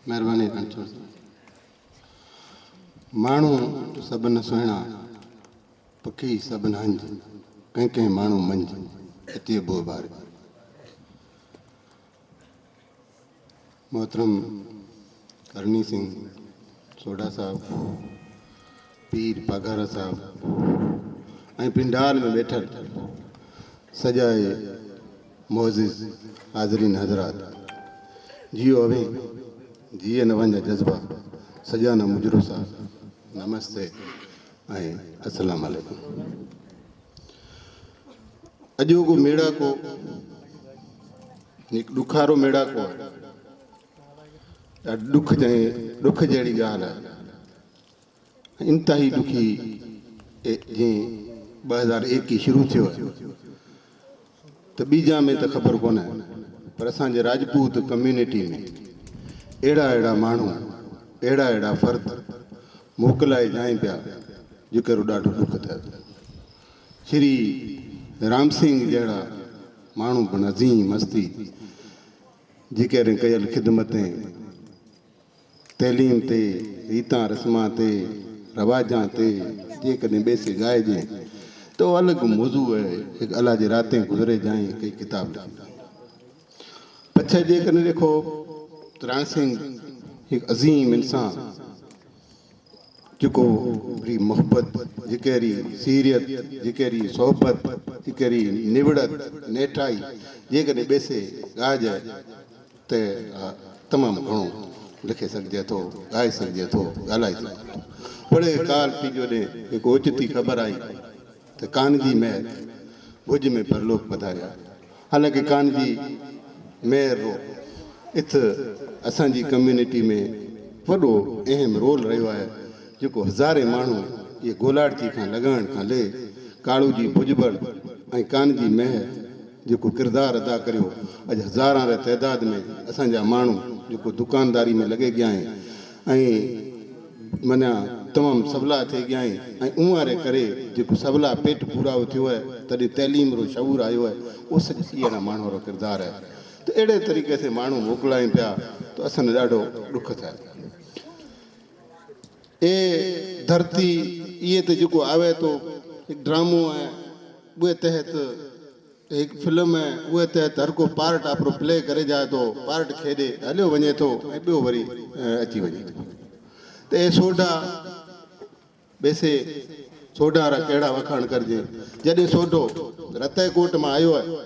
मेहरबानी रणछोड़ माण्हू सभिनि सुहिणा पखी सभिनि हंज कंहिं कंहिं माण्हू मंझ अचे बो बार मोहतरम करणी सिंह सोडा साहब पीर पघार साहब ऐं पिंडाल में बैठल सजाए मोज़िज़ हाज़रीन हज़रात जियो अवे जिए न वञ जज़्बा सजाना मुजरो साहब नमस्ते ऐं अस्सलाम वालेकुम। अॼोको मेड़ा को हिकु ॾुखारो मेड़ा को आहे ॾुख जहिड़ी ॻाल्हि आहे इंतिहाई ॾुखी जीअं 2001 शुरू थियो आहे त ॿीजा में त ख़बर कोन आहे पर असांजे राजपूत कम्यूनिटी में अहिड़ा माण्हू अहिड़ा फ़र्द मोकिलाए जाइनि पिया जेकरो ॾाढो ॾुख थिए श्री राम सिंह जहिड़ा माण्हू बि नज़ीम मस्ती जेकॾहिं कयल ख़िदमतें तैलीम ते रीतां रस्मां ते रवाजां ते जेकॾहिं ॿेसे ॻाइजे तो अलग मौजू है एक अल्लाह जी रातें गुजरे जाएं कई किताब पछे जेकॾहिं देखो रण सिंह एक अजीम इंसान जेको बड़ी मोहब्बत जेकरी सीरियत जेकरी सोहबत जेकरी निवड़त नेठाई जेकॾहिं ॿेसे ॻाइजे त तमामु घणो लिखे सघिजे थो ॻाए सघिजे थो ॻाल्हाए सघिजे थो बड़े काल पीजो ॾे हिकु ओचिती ख़बर आई त कान जी महर भुज में परलोक पधारिया हालांकि कान जी महर इत असांजी कम्यूनिटी में वॾो अहम रोल रहियो आहे जेको हज़ारे माण्हू इहे गोलाड़ची खां लॻाइण खां ले काड़ू जी भुजबड़ ऐं कान जी महर जेको किरदारु अदा करियो अॼु हज़ारां रे तइदाद में असांजा माण्हू जेको दुकानदारी में लॻे ॻिया आहिनि ऐं माना तमामु सवला थी गया आहिनि ऐं उंवारे करे जेको सवला पेट पूरा थियो आहे तॾहिं तइलीम रो शऊर आयो आहे उहो सॼी अहिड़ा माण्हू वारो किरदारु आहे त अहिड़े तरीक़े से माण्हू मोकिलाइनि पिया त असांखे ॾाढो ॾुख थिए ए धरती इहे त जेको आवे थो हिकु ड्रामो आहे उहे तहत हिकु फिल्म आहे उहे तहत हर को पार्ट आपरो प्ले करे जाए थो पार्ट खेॾे हलियो वञे थो ऐं ॿियो वरी अची वञे थो त ए सोडा बेसे सोडा वारा कहिड़ा वखाण करजे जॾहिं सोडो रतेकोट मां आयो आहे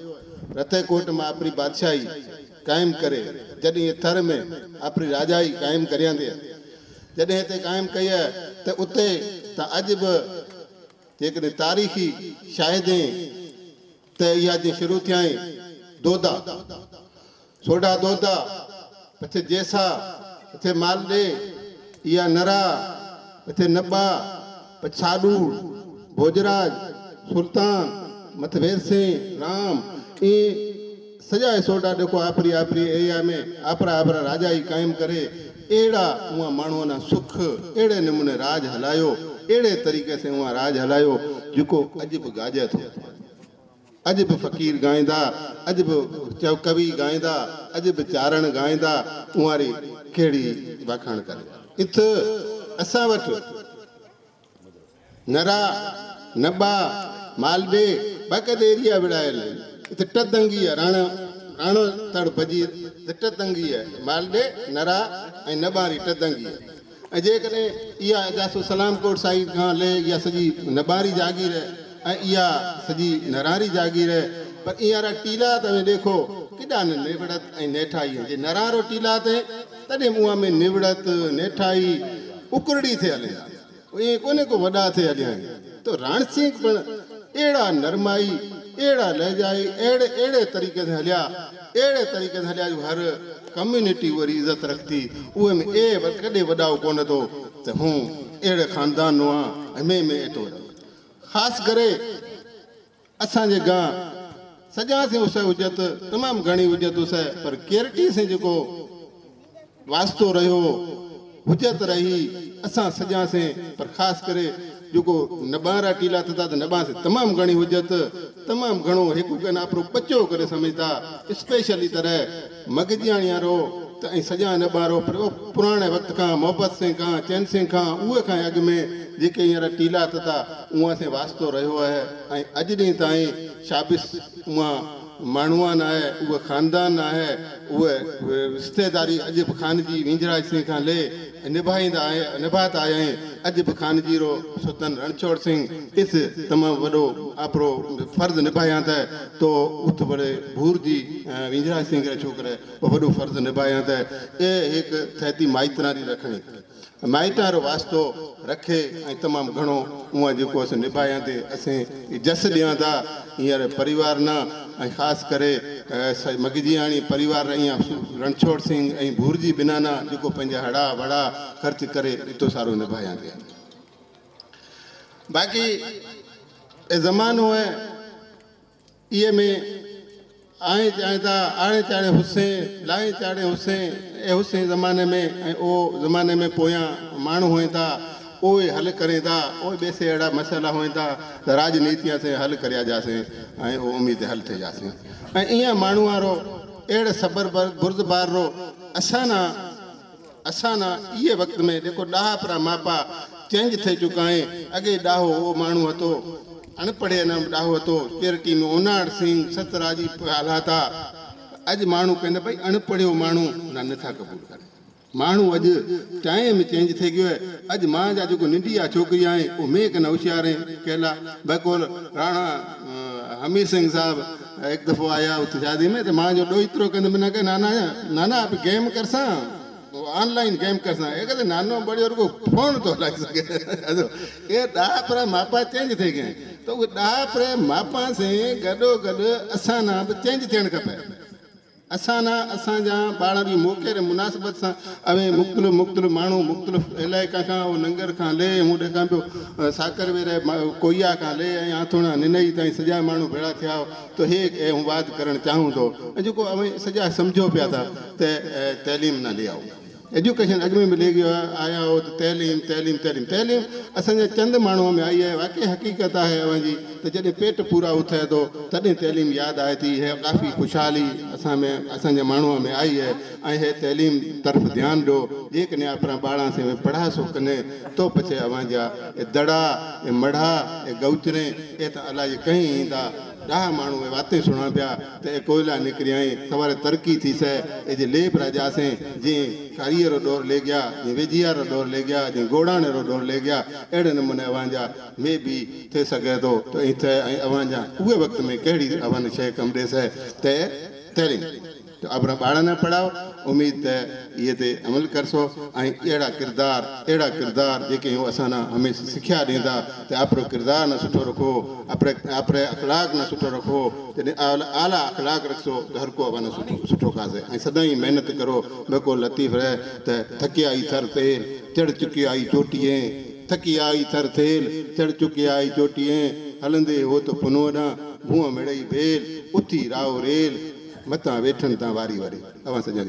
रतेकोट मां अपनी बादशाही कायम करे जॾहिं थर में अपनी राजाई कायम करियांदे जॾहिं हिते कायम कई आहे त उते त अॼु बि जेकॾहिं तारीख़ी शाहिदें त इहा जीअं शुरू थिया आहिनि दोदा सोडा दोदा पछे जैसा पछे मालडे इहा नरा पछे नब्बा साडू भोजराज सुल्तान मतवेर सिंह राम ये सजाए सोडा देखो आपरी आपरी एरिया में आपरा आपरा राजा ही कायम करे एड़ा उहा माण्हू ना सुख एड़े नमूने राज हलायो एड़े तरीक़े से उहा राज हलायो जेको अॼु बि गाजे थो अॼु बि फ़कीर गाईंदा अॼु बि कवि गाईंदा अॼु बि चारण गाईंदा उहारी कहिड़ी वाखाण करे इत असां वटि नरा नबा मालबे बक़द एरिया विड़ायल हिते टदंगी आहे राणो तड़ भॼी टदंगी आहे मालबे नरा ऐं नबारी टदंगी आहे ऐं जेकॾहिं इहा जासो सलामकोट साइड खां ले इहा सॼी नबारी जागीर आहे ऐं इहा सॼी नरारी जागीर आहे पर इहा टीला तव्हां ॾेखो केॾा न निवड़त ऐं नेठाई जे नरारो टीला ते तॾहिं मुंहं में निवड़त नेठाई उकरड़ी थे हले ये कोने को वॾा थे हलिया आहिनि तो रण सिंह पण अहिड़ा नरमाई अहिड़ा लहजाई अहिड़े तरीक़े से हलिया अहिड़े तरीक़े से हलिया जो हर कम्यूनिटी वरी इज़त रखती उहे में कॾहिं वॾाओ कोन थो त हूं अहिड़े ख़ानदान नो आहे हमें में एटो ख़ासि करे असांजे गां सॼा से उस हुजत तमामु घणी हुजत उस पर केरटी से जेको वास्तो रहियो हुजत रही असां सॼा से पर ख़ासि करे जेको नबारा टीला था त नबा से तमामु घणी हुजत तमामु घणो हिकु कंहिं आपरो बचो करे सम्झता स्पेशली तरह मगजियाणी वारो त ऐं सॼा निॿारो पुराणे वक़्त खां मोहब्बत सिंह खां चैन सिंह खां उहे खां अॻु में जेके हींअर टीला था उहा असां वास्तो रहियो आहे ऐं अॼु ॾींहुं ताईं शाबिस उहा माण्हूअ न आहे उहा ख़ानदान आहे उहे रिश्तेदारी अॼु बि ख़ानजी विंजराज सिंह खां ले निभाता आया आहिनि अॼु बि ख़ानजीरो सुल्तान रणछोड़ सिंह इस तमामु वॾो आपरो फ़र्ज़ु निभाया त तो उथ बड़े भूर जी विंजराज सिंह जे छोकिरे वॾो फ़र्ज़ु निभाया त ए हिकु थैती माइतरारी रखणी माइटारो वास्तो रखे ऐं तमामु घणो उहा जेको असां निभाया ते असां जस ॾियां था हींअर परिवार न ऐं ख़ासि करे मगजियाणी परिवार ईअं रणछोड़ सिंह ऐं भूरजी बिनाना जेको पंहिंजा हड़ा वड़ा ख़र्च करे एतिरो सारो निभाया ते बाक़ी ज़मानो आहे इहे में आए चाणे हुसैन लाए चाणे हुसैन ए हुसैन ज़माने में ऐं उहो ज़माने में पोयां माण्हू हुअनि था उहे हल करें था उहे ॿिए से अहिड़ा मसाइला हुअनि था त राजनीतिअ से हल करे जासीं ऐं उहो उमेद हल थिए जासीं ऐं ईअं माण्हू वारो अहिड़े सबर बुर्ज़बार रो असां न इहे वक़्त में जेको ॾाह परा मापा चेंज थी चुका आहिनि अॻे ॾाहो उहो माण्हू हथो अनपढ़े न ॾाहो हथो चेरटी में उनाड़ सिंह सतराजी हालाता अॼु माण्हू कहंदा भई अनपढ़ियो माण्हू नथा क़बूल करे माण्हू अॼु टाइम चेंज थी वियो आहे अॼु मां जा जेको नंढिया छोकिरी आहे उहे में कन होशियार आहिनि कहला बकोल राणा हमीर सिंह साहब हिकु दफ़ो आया उते शादी में त मां जो ॾोहितरो कंदो न कहे नाना आप गेम करसां ऑनलाइन गेम करसां ये कहते नानो बड़ियो रुको फोन तो हलाई सके ये ॾाह पर मापा चेंज थी गया तो उहे ॾाह पर मापा से गॾो गॾु असां ना बि चेंज थियणु खपे असां ना असांजा ॿार बि मौक़े रे मुनासिबत सां अवे मुख़्तलिफ़ माण्हू मुख़्तलिफ़ इलाइक़ा खां उहो नंगर खां ले मूं ॾेखां पियो साकर वेरे कोइया खां ले ऐं आथोड़ा निनई ताईं सॼा माण्हू भेड़ा थिया त हे ऐं वाद करणु चाहियूं थो ऐं जेको अवे सॼा सम्झो पिया था त तइलीम न ले आओ एजुकेशन अॻु में मिली वियो आहे आया हो त तइलीम असांजे चंद माण्हूअ में आई आहे वाक़ई हक़ीक़त आहे अवंजी त जॾहिं पेट पूरा उथे थो तॾहिं तइलीम यादि आहे थी हे काफ़ी ख़ुशहाली असांजे माण्हूअ में आई आहे ऐं हे तइलीम तरफ़ ध्यानु ॾियो जेकॾहिं अपना ॿारहां से पढ़ा सो कने तो पछे अवांजा दड़ा ए मढ़ा ए गौचरे ए त अलाए कहीं ईंदा ॾाह माण्हू वाते सुणा पिया त कोयला निकिरिया सवारे तरक़ी थी से ए जे लेप राजासीं जीअं कारीअ रो दौर ले गया जीअं वेझिया रो दौर ले गया जीअं गोड़ाणे रो दौर ले गया अहिड़े नमूने अवांजा में बि थी सघे थो त ऐं अवांजा उहे वक़्त में कहिड़ी अवां शइ कमु ॾे से त तइलीम तो अपना ॿार न पढ़ाओ उम्मीद त इहे ते अमल करसो ऐं अहिड़ा किरदार जेके असां हमेशह सिखिया ॾींदा त आपरो किरदार न सुठो रखो आपरे अखलाक न सुठो रखो जॾहिं आला अखलाक रखसो त हर को अवन सुठो कासे ऐं सदाईं महिनत करो बको लतीफ़ रहे त थकी आई थर तेल चढ़ चुकी आई चोटीअ थकी आई थर तेल चढ़ चुकी आई चोटीअ हलंदे हो त पुनो ॾां भूअं मिड़ई भेल उथी राव रेल मतां वेठनि था वारी वारी अवां सॼा